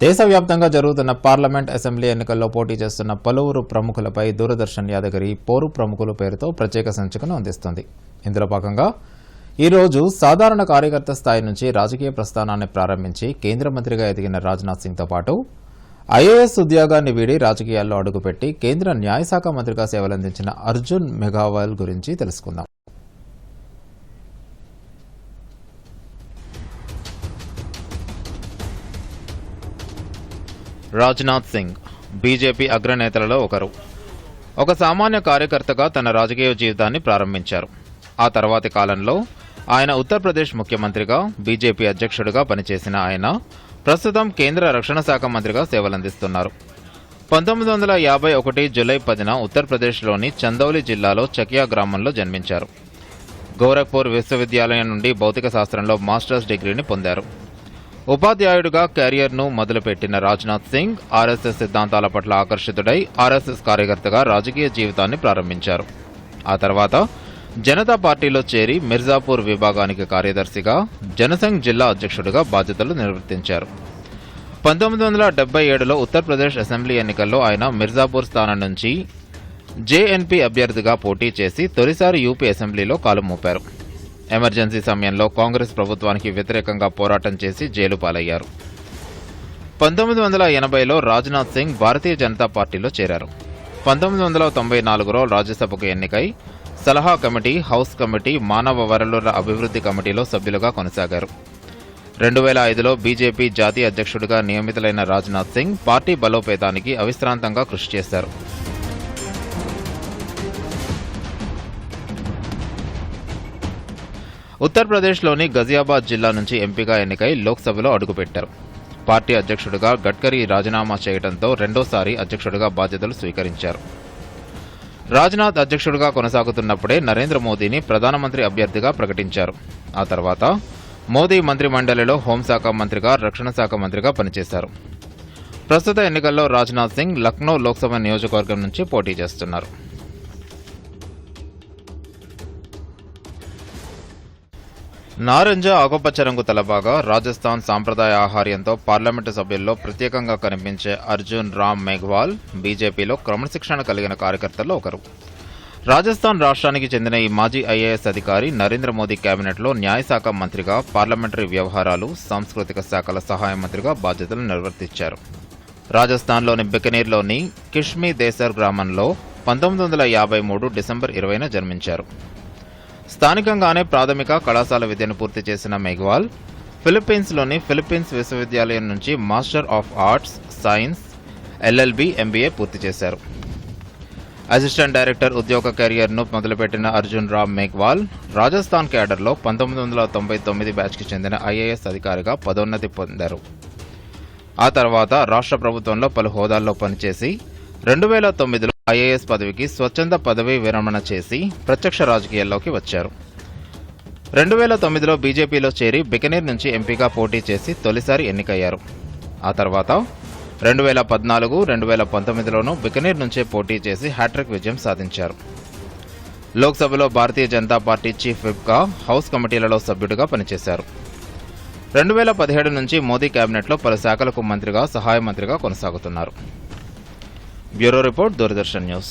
దేశవ్యాప్తంగా జరుగుతున్న parliament assembly ఎన్నికల్లో పోటీ చేస్తున్న పలువురు ప్రముఖులపై దూరదర్శన్ యాదగిరి పోరు ప్రముఖుల పేరుతో ప్రత్యేక సంచికను అందిస్తోంది. ఇందులో భాగంగా ఈరోజు సాధారణ కార్యకర్త స్థాయి నుంచి రాజకీయ ప్రస్థానాన్ని ప్రారంభించి కేంద్ర మంత్రిగా ఎదిగిన రాజ్నాథ్ సింగ్తో పాటు ఐఏఎస్ ఉద్యోగాన్ని వీడి రాజకీయాల్లో అడుగుపెట్టి కేంద్ర న్యాయశాఖ మంత్రిగా సేవలందించిన అర్జున్ మెఘవాల్ గురించి తెలుసుకుందాం. రాజ్నాథ్ సింగ్ బీజేపీ అగ్రనేతలలో ఒకరు. ఒక సామాన్య కార్యకర్తగా తన రాజకీయ జీవితాన్ని ప్రారంభించారు. ఆ తర్వాతి కాలంలో ఆయన ఉత్తరప్రదేశ్ ముఖ్యమంత్రిగా, బీజేపీ అధ్యక్షుడిగా పనిచేసిన ఆయన ప్రస్తుతం కేంద్ర రక్షణ శాఖ మంత్రిగా సేవలందిస్తున్నారు. 1951 జూలై 10న ఉత్తరప్రదేశ్లోని చందౌలి జిల్లాలో చకియా గ్రామంలో జన్మించారు. గోరఖ్పూర్ విశ్వవిద్యాలయం నుండి భౌతిక శాస్త్రంలో మాస్టర్స్ డిగ్రీని పొందారు. ఉపాధ్యాయుడిగా కెరియర్ను మొదలుపెట్టిన రాజ్నాథ్ సింగ్ ఆర్ఎస్ఎస్ సిద్ధాంతాల పట్ల ఆకర్షితుడై ఆర్ఎస్ఎస్ కార్యకర్తగా రాజకీయ జీవితాన్ని ప్రారంభించారు. ఆ తర్వాత జనతా పార్టీలో చేరి మిర్జాపూర్ విభాగానికి కార్యదర్శిగా, జనసంఘ్ జిల్లా అధ్యక్షుడిగా బాధ్యతలు నిర్వర్తించారు. 1977లో ఉత్తరప్రదేశ్ అసెంబ్లీ ఎన్నికల్లో ఆయన మిర్జాపూర్ స్థానం నుంచి జేఎన్పీ అభ్యర్థిగా పోటీ చేసి తొలిసారి యూపీ అసెంబ్లీలో కాలు మోపారు. ఎమర్జెన్సీ సమయంలో కాంగ్రెస్ ప్రభుత్వానికి వ్యతిరేకంగా పోరాటం చేసి జైలు పాలయ్యారు. 1980లో రాజ్నాథ్ సింగ్ భారతీయ జనతా పార్టీలో చేరారు. 1994లో రాజ్యసభకు ఎన్నికై సలహా కమిటీ, హౌస్ కమిటీ, మానవ వనరుల అభివృద్ధి కమిటీలో సభ్యులుగా కొనసాగారు. 2005లో బీజేపీ జాతీయ అధ్యక్షుడిగా నియమితులైన రాజ్నాథ్ సింగ్ పార్టీ బలోపేతానికి అవిశ్రాంతంగా కృషి చేశారు. ఉత్తరప్రదేశ్లోని గజియాబాద్ జిల్లా నుంచి ఎంపీగా ఎన్నికై లోక్సభలో అడుగుపెట్టారు. పార్టీ అధ్యక్షుడిగా గడ్కరీ రాజీనామా చేయడంతో రెండోసారి అధ్యక్షుడిగా బాధ్యతలు స్వీకరించారు. రాజ్నాథ్ అధ్యక్షుడిగా కొనసాగుతున్నప్పుడే నరేంద్ర మోదీని ప్రధానమంత్రి అభ్యర్థిగా ప్రకటించారు. ఆ తర్వాత మోదీ మంత్రిమండలిలో హోంశాఖ మంత్రిగా, రక్షణ శాఖ మంత్రిగా పనిచేశారు. ప్రస్తుత ఎన్నికల్లో రాజ్నాథ్ సింగ్ లక్నో లోక్సభ నియోజకవర్గం నుంచి పోటీ చేస్తున్నారు. నారింజ ఆకుపచ్చ రంగు తలబాగా రాజస్థాన్ సాంప్రదాయ ఆహార్యంతో పార్లమెంటు సభ్యుల్లో ప్రత్యేకంగా కనిపించే అర్జున్ రామ్ మెఘ్వాల్ బీజేపీలో క్రమశిక్షణ కలిగిన కార్యకర్తల్లో ఒకరు. రాజస్థాన్ రాష్ట్రానికి చెందిన ఈ మాజీ ఐఏఎస్ అధికారి నరేంద్ర మోదీ కేబినెట్లో న్యాయశాఖ మంత్రిగా, పార్లమెంటరీ వ్యవహారాలు, సాంస్కృతిక శాఖల సహాయ మంత్రిగా బాధ్యతలు నిర్వర్తించారు. రాజస్థాన్లోని బికనీర్లోని కిష్మీ దేసర్ గ్రామంలో 1953 డిసెంబర్ 20న జన్మించారు. స్థానికంగానే ప్రాథమిక, కళాశాల విద్యను పూర్తి చేసిన మెఘ్వాల్ ఫిలిప్పీన్స్లోని ఫిలిప్పీన్స్ విశ్వవిద్యాలయం నుంచి master of arts, science, LLB, MBA పూర్తి చేశారు. అసిస్టెంట్ డైరెక్టర్ ఉద్యోగ కెరియర్ను మొదలుపెట్టిన అర్జున్ రామ్ మెఘ్వాల్ రాజస్థాన్ క్యాడర్లో 1999 బ్యాచ్కి చెందిన ఐఏఎస్ అధికారిగా పదోన్నతి పొందారు. ఆ తర్వాత రాష్ట్ర ప్రభుత్వంలో పలు హోదాల్లో పనిచేసి 2009లో ఐఏఎస్ పదవికి స్వచ్ఛంద పదవీ విరమణ చేసి ప్రత్యక్ష రాజకీయాల్లోకి వచ్చారు. 2009లో బీజేపీలో చేరి బికనీర్ నుంచి ఎంపీగా పోటీ చేసి తొలిసారి ఎన్నికయ్యారు. ఆ తర్వాత 2014, 2019లోనూ బికనీర్ నుంచే పోటీ చేసి హ్యాట్రిక్ విజయం సాధించారు. లోక్సభలో Bharatiya Janata party chief విప్గా, house కమిటీలలో సభ్యుడిగా పనిచేశారు. 2017 నుంచి మోదీ కేబినెట్లో పలు శాఖలకు మంత్రిగా, సహాయ మంత్రిగా కొనసాగుతున్నారు. Bureau report, Doordarshan news.